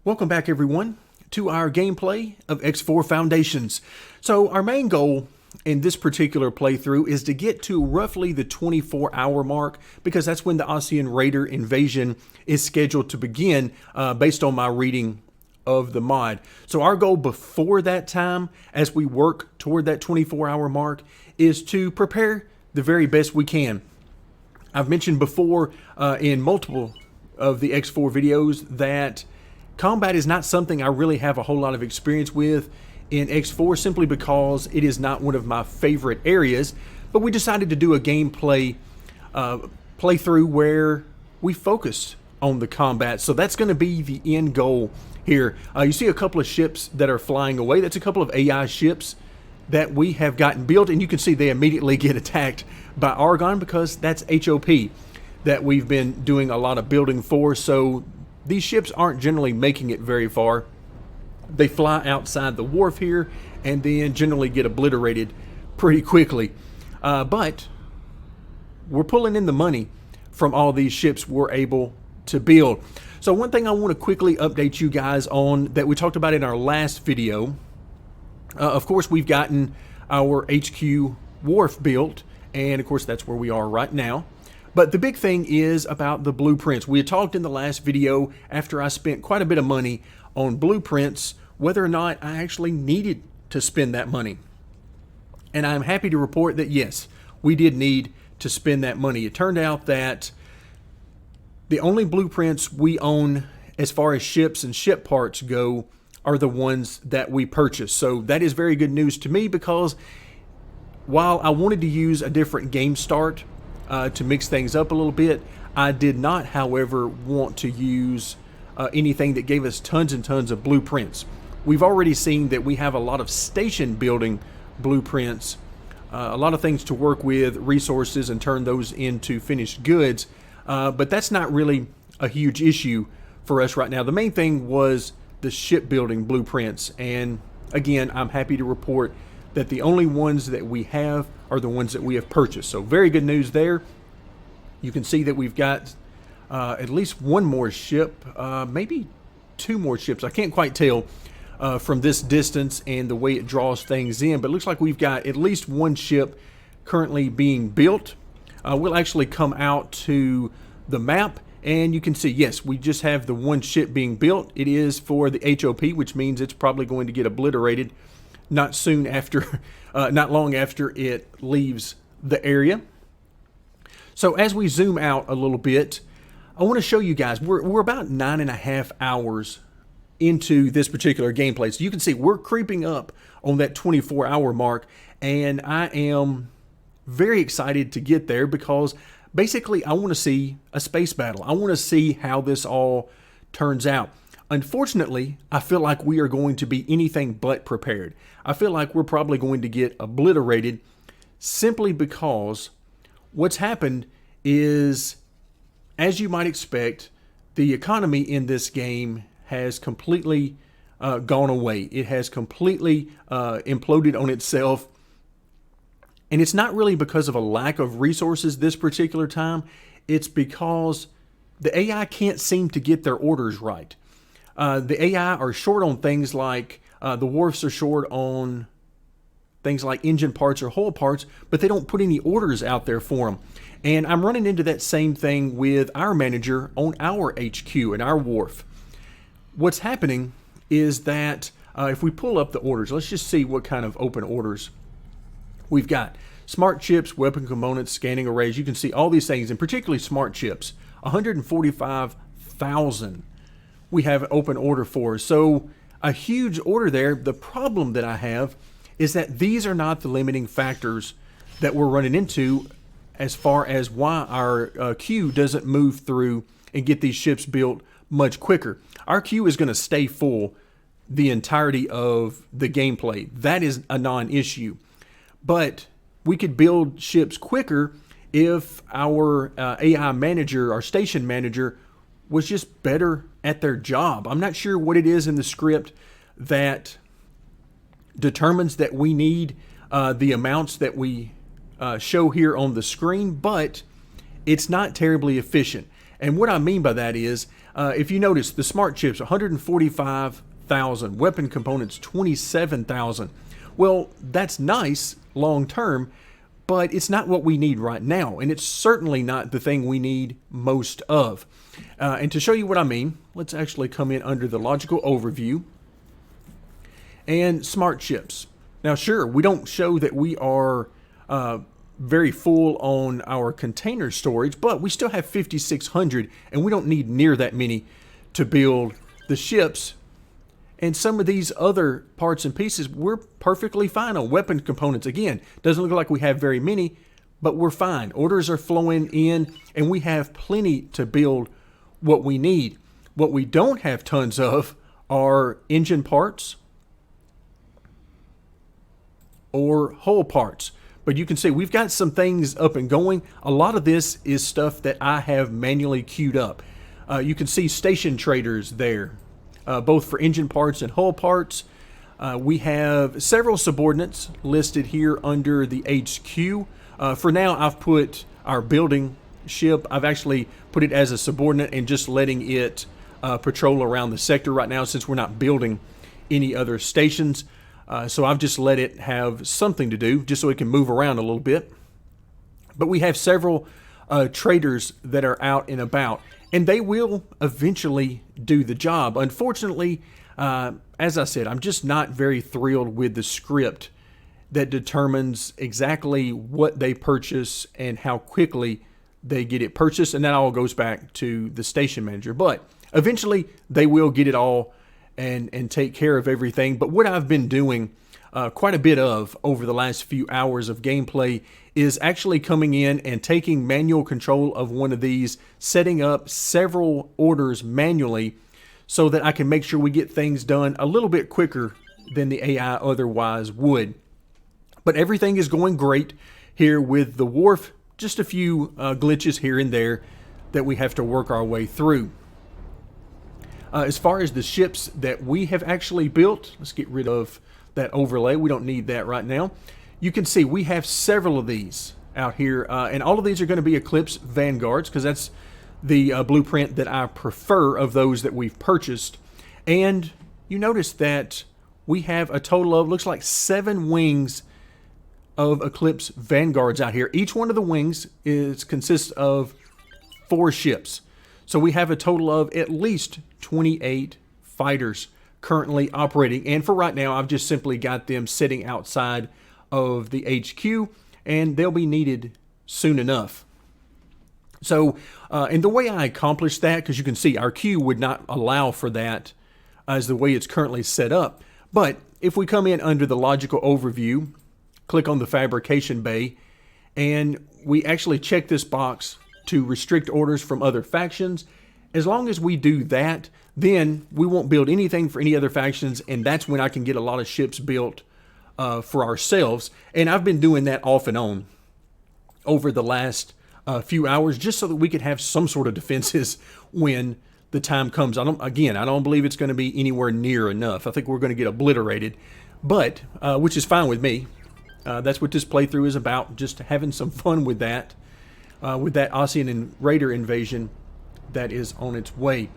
Welcome back everyone to our gameplay of X4 Foundations. So our main goal in this particular playthrough is to get to roughly the 24-hour mark, because that's when the Osean Raider invasion is scheduled to begin based on my reading of the mod. So our goal before that time, as we work toward that 24-hour mark, is to prepare the very best we can. I've mentioned before in multiple of the X4 videos that combat is not something I really have a whole lot of experience with in X4, simply because it is not one of my favorite areas. But we decided to do a gameplay playthrough where we focus on the combat. So that's going to be the end goal here. You see a couple of ships that are flying away. That's a couple of AI ships that we have gotten built, and you can see they immediately get attacked by Argon because that's HOP that we've been doing a lot of building for. So these ships aren't generally making it very far. They fly outside the wharf here and then generally get obliterated pretty quickly. But we're pulling in the money from all these ships we're able to build. So one thing I want to quickly update you guys on that we talked about in our last video. Of course, we've gotten our HQ wharf built, and of course that's where we are right now. But the big thing is about the blueprints. We had talked in the last video, after I spent quite a bit of money on blueprints, whether or not I actually needed to spend that money. And I'm happy to report that yes, we did need to spend that money. It turned out that the only blueprints we own as far as ships and ship parts go are the ones that we purchased. So that is very good news to me, because while I wanted to use a different game start to mix things up a little bit, I did not, however, want to use anything that gave us tons and tons of blueprints. We've already seen that we have a lot of station building blueprints, a lot of things to work with, resources, and turn those into finished goods. But that's not really a huge issue for us right now. The main thing was the shipbuilding blueprints, and again, I'm happy to report that the only ones that we have are the ones that we have purchased. So very good news there. You can see that we've got at least one more ship, maybe two more ships. I can't quite tell from this distance and the way it draws things in, but it looks like we've got at least one ship currently being built. We'll actually come out to the map, and you can see, yes, we just have the one ship being built. It is for the HOP, which means it's probably going to get obliterated not soon after, not long after it leaves the area. So as we zoom out a little bit, I want to show you guys, we're about 9.5 hours into this particular gameplay. So you can see we're creeping up on that 24-hour mark, and I am very excited to get there, because basically I want to see a space battle. I want to see how this all turns out. Unfortunately, I feel like we are going to be anything but prepared. I feel like we're probably going to get obliterated, simply because what's happened is, as you might expect, the economy in this game has completely gone away. It has completely imploded on itself. And it's not really because of a lack of resources this particular time. It's because the AI can't seem to get their orders right. The AI are short on things like, the wharfs are short on things like engine parts or hull parts, but they don't put any orders out there for them. And I'm running into that same thing with our manager on our HQ and our wharf. What's happening is that if we pull up the orders, let's just see what kind of open orders we've got. Smart chips, weapon components, scanning arrays. You can see all these things, and particularly smart chips. 145,000 we have open order for. So a huge order there. The problem that I have is that these are not the limiting factors that we're running into as far as why our queue doesn't move through and get these ships built much quicker. Our queue is going to stay full the entirety of the gameplay. That is a non-issue. But we could build ships quicker if our AI manager, our station manager, was just better at their job. I'm not sure what it is in the script that determines that we need the amounts that we show here on the screen, but it's not terribly efficient. And what I mean by that is, if you notice, the smart chips, 145,000, weapon components, 27,000. Well, that's nice long term, but it's not what we need right now, and it's certainly not the thing we need most of. And to show you what I mean, let's actually come in under the logical overview and smart chips. Now, sure, we don't show that we are very full on our container storage, but we still have 5,600, and we don't need near that many to build the ships. And some of these other parts and pieces, we're perfectly fine on. Weapon components, again, doesn't look like we have very many, but we're fine. Orders are flowing in, and we have plenty to build what we need. What we don't have tons of are engine parts or hull parts. But you can see we've got some things up and going. A lot of this is stuff that I have manually queued up. You can see station traders there, both for engine parts and hull parts. We have several subordinates listed here under the HQ. For now, I've put our building ship, I've actually put it as a subordinate and just letting it patrol around the sector right now, since we're not building any other stations. So I've just let it have something to do, just so it can move around a little bit. But we have several traders that are out and about, and they will eventually do the job. Unfortunately, as I said, I'm just not very thrilled with the script that determines exactly what they purchase and how quickly they get it purchased, and that all goes back to the station manager. But eventually, they will get it all and take care of everything. But what I've been doing quite a bit of over the last few hours of gameplay is actually coming in and taking manual control of one of these, setting up several orders manually so that I can make sure we get things done a little bit quicker than the AI otherwise would. But everything is going great here with the wharf. Just a few glitches here and there that we have to work our way through. As far as the ships that we have actually built, let's get rid of that overlay. We don't need that right now. You can see we have several of these out here, and all of these are going to be Eclipse Vanguards, because that's the blueprint that I prefer of those that we've purchased. And you notice that we have a total of, looks like 7 wings of Eclipse Vanguards out here. Each one of the wings consists of 4 ships. So we have a total of at least 28 fighters currently operating. And for right now, I've just simply got them sitting outside of the HQ, and they'll be needed soon enough. So, and the way I accomplished that, because you can see our queue would not allow for that as the way it's currently set up. But if we come in under the logical overview, click on the fabrication bay, and we actually check this box to restrict orders from other factions. As long as we do that, then we won't build anything for any other factions, and that's when I can get a lot of ships built for ourselves. And I've been doing that off and on over the last few hours, just so that we could have some sort of defenses when the time comes. I don't believe it's going to be anywhere near enough. I think we're going to get obliterated, but which is fine with me. That's what this playthrough is about, just having some fun with that Osean Raider invasion that is on its way.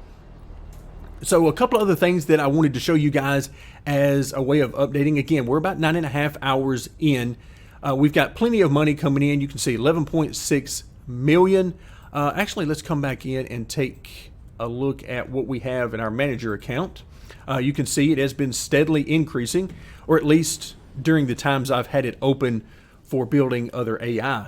So a couple other things that I wanted to show you guys as a way of updating. Again, we're about 9.5 hours in. We've got plenty of money coming in. You can see 11.6 million. Actually, let's come back in and take a look at what we have in our manager account. You can see it has been steadily increasing, or at least during the times I've had it open for building other AI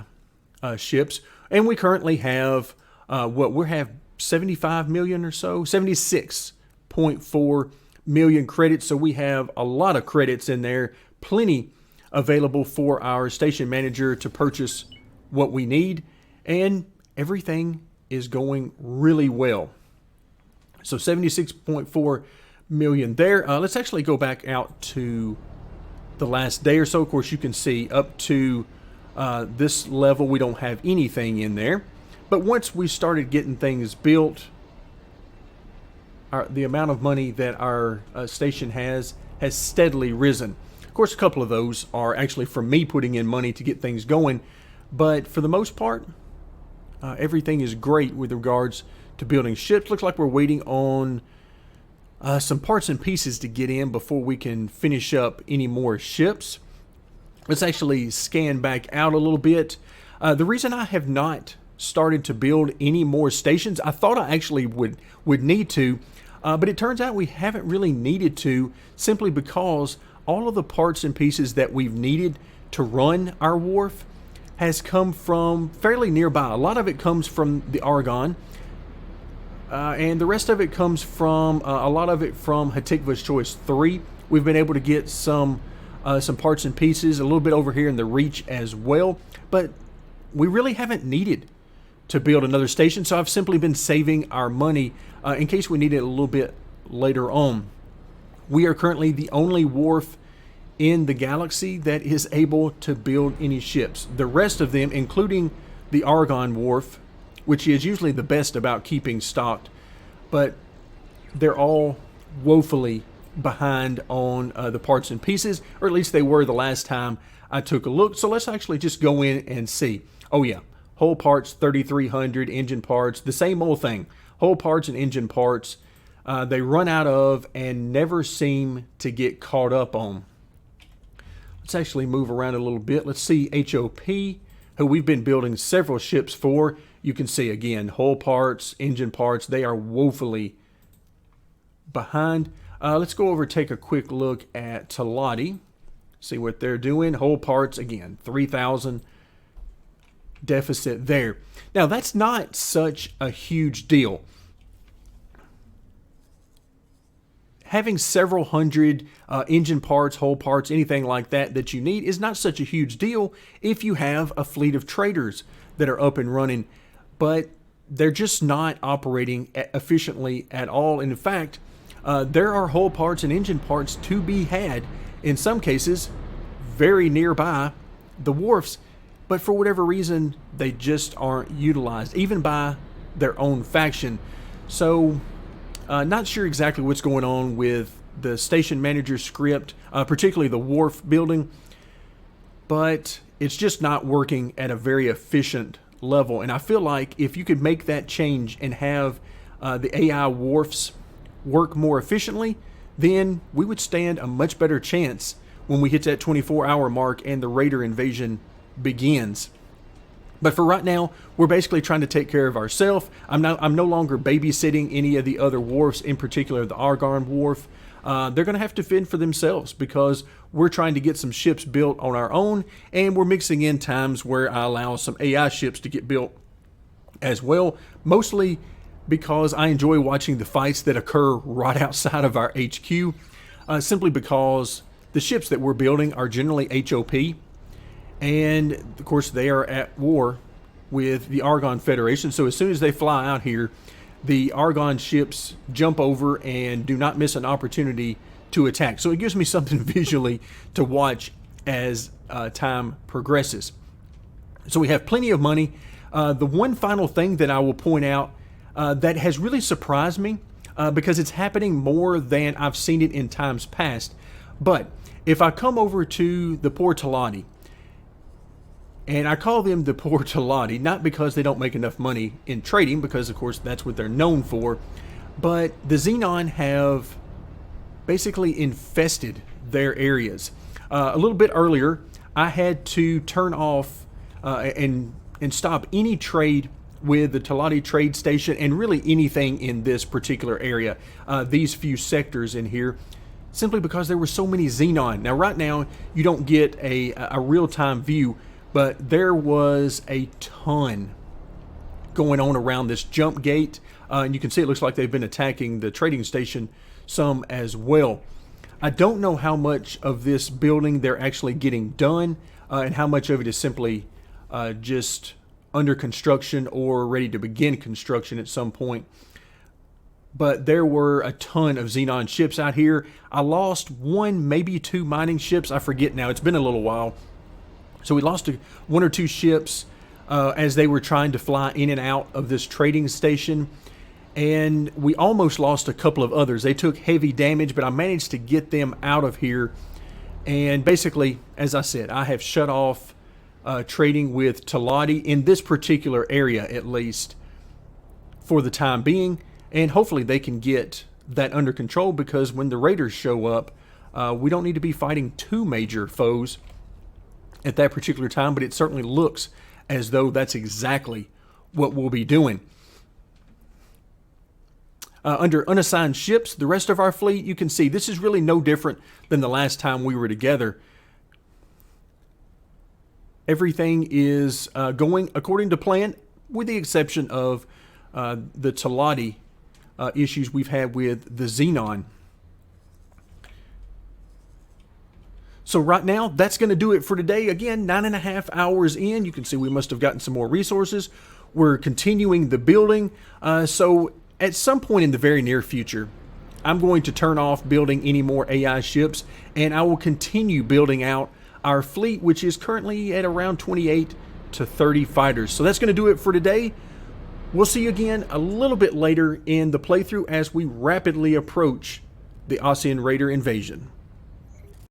ships. And we currently have we have 75 million or so, 76.4 million credits. So we have a lot of credits in there, plenty available for our station manager to purchase what we need, and everything is going really well. So 76.4 million there. Let's actually go back out to the last day or so. Of course, you can see up to this level we don't have anything in there, but once we started getting things built, the amount of money that our station has steadily risen. Of course, a couple of those are actually from me putting in money to get things going, but for the most part, everything is great with regards to building ships. Looks like we're waiting on some parts and pieces to get in before we can finish up any more ships. Let's actually scan back out a little bit. The reason I have not started to build any more stations, I thought I actually would need to, but it turns out we haven't really needed to, simply because all of the parts and pieces that we've needed to run our wharf has come from fairly nearby. A lot of it comes from the Argonne, and the rest of it comes from a lot of it from Hatikva's Choice 3. We've been able to get some parts and pieces a little bit over here in the Reach as well, but we really haven't needed to build another station, so I've simply been saving our money in case we need it a little bit later on. We are currently the only wharf in the galaxy that is able to build any ships. The rest of them, including the Argonne wharf, which is usually the best about keeping stocked, but they're all woefully behind on the parts and pieces, or at least they were the last time I took a look. So let's actually just go in and see. Oh yeah, whole parts 3,300, engine parts, the same old thing. Whole parts and engine parts, they run out of and never seem to get caught up on. Let's actually move around a little bit. Let's see HOP, who we've been building several ships for. You can see again, whole parts, engine parts, they are woefully behind. Let's go over and take a quick look at Talati. See what they're doing. Whole parts, again, 3,000 deficit there. Now, that's not such a huge deal. Having several hundred engine parts, whole parts, anything like that that you need is not such a huge deal if you have a fleet of traders that are up and running, but they're just not operating efficiently at all. And in fact, there are whole parts and engine parts to be had, in some cases, very nearby the wharfs, but for whatever reason, they just aren't utilized, even by their own faction. So, not sure exactly what's going on with the station manager script, particularly the wharf building, but it's just not working at a very efficient level. And I feel like if you could make that change and have the AI wharfs work more efficiently, then we would stand a much better chance when we hit that 24-hour mark and the Raider invasion begins. But for right now, we're basically trying to take care of ourselves. I'm no longer babysitting any of the other wharfs, in particular the Argonne wharf. They're going to have to fend for themselves because we're trying to get some ships built on our own, and we're mixing in times where I allow some AI ships to get built as well, mostly because I enjoy watching the fights that occur right outside of our HQ, simply because the ships that we're building are generally HOP, and of course they are at war with the Argonne Federation. So as soon as they fly out here, the Argonne ships jump over and do not miss an opportunity to attack. So it gives me something visually to watch as time progresses. So we have plenty of money. The one final thing that I will point out that has really surprised me, because it's happening more than I've seen it in times past. But if I come over to the poor Talati, and I call them the poor Talati, not because they don't make enough money in trading, because of course that's what they're known for, but the Xenon have basically infested their areas. A little bit earlier, I had to turn off and stop any trade with the Talati trade station, and really anything in this particular area, these few sectors in here, simply because there were so many Xenon. Now right now you don't get a real-time view, but there was a ton going on around this jump gate, and you can see it looks like they've been attacking the trading station some as well. I don't know how much of this building they're actually getting done, and how much of it is simply just under construction or ready to begin construction at some point. But there were a ton of Xenon ships out here. I lost one, maybe two mining ships. I forget now. It's been a little while. So we lost one or two ships as they were trying to fly in and out of this trading station. And we almost lost a couple of others. They took heavy damage, but I managed to get them out of here. And basically, as I said, I have shut off trading with Talati in this particular area, at least, for the time being, and hopefully they can get that under control, because when the raiders show up, we don't need to be fighting two major foes at that particular time, but it certainly looks as though that's exactly what we'll be doing. Under unassigned ships, the rest of our fleet, you can see this is really no different than the last time we were together. Everything is going according to plan, with the exception of the Talati issues we've had with the Xenon. So right now, that's going to do it for today. Again, 9.5 hours in. You can see we must have gotten some more resources. We're continuing the building. So at some point in the very near future, I'm going to turn off building any more AI ships, and I will continue building out our fleet, which is currently at around 28 to 30 fighters. So that's going to do it for today. We'll see you again a little bit later in the playthrough as we rapidly approach the Osean Raider invasion.